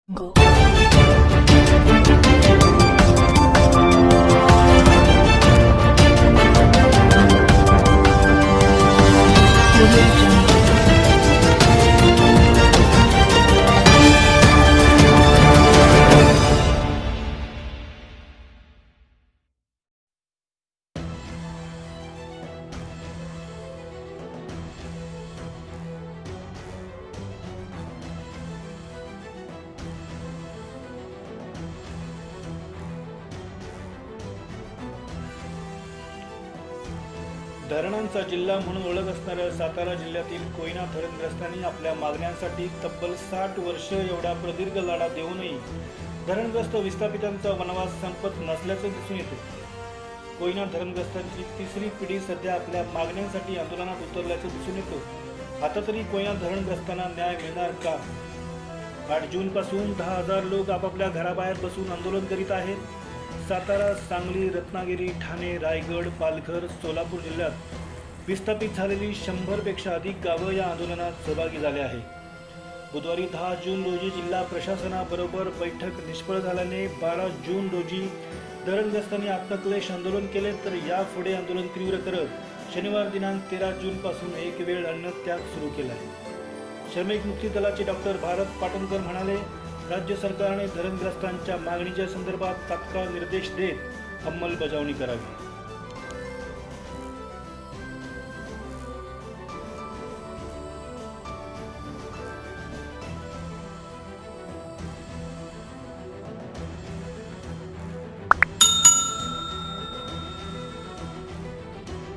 Go. धरणांचा जिल्हा म्हणून ओळख असणाऱ्या सातारा जिल्ह्यातील कोयना धरणग्रस्तांनी आपल्या मागण्यांसाठी तब्बल 60 वर्ष एवढा प्रदीर्घ लढा देऊनही धरणग्रस्त विस्थापितांचा वनवास संपत नसल्याचे दिसून येते। कोयना धरणग्रस्तांची तिसरी पिढी सध्या आपल्या मागण्यांसाठी आंदोलनात उतरल्याचे दिसून येते। आता तरी कोयना धरणग्रस्तांना न्याय मिळणार का? 8 जून पासून 10,000 लोक आपापल्या घराबाहेर बसून आंदोलन करीत आहेत। सातारा, सांगली, रत्नागिरी, ठाणे, रायगड, पालघर, सोलापूर जिल्ह्यात विस्थापित झालेली 100 पेक्षा अधिक गावं या आंदोलनात सहभागी झाले आहे। बुधवारी 10 जून रोजी जिल्हा प्रशासनाबरोबर बैठक निष्फळ झाल्याने 12 जून रोजी धरणग्रस्तांनी आत्मक्लेश आंदोलन केले, तर यापुढे आंदोलन तीव्र करत शनिवार दिनांक 13 जून पासून एक वेळ अन्नत्याग सुरू केला आहे। श्रमिक मुक्ती दलाचे डॉक्टर भारत पाटणकर म्हणाले, राज्य सरकारने धरणग्रस्तांच्या मागणीच्या संदर्भात तात्काळ निर्देश देत अंमलबजावणी करावी।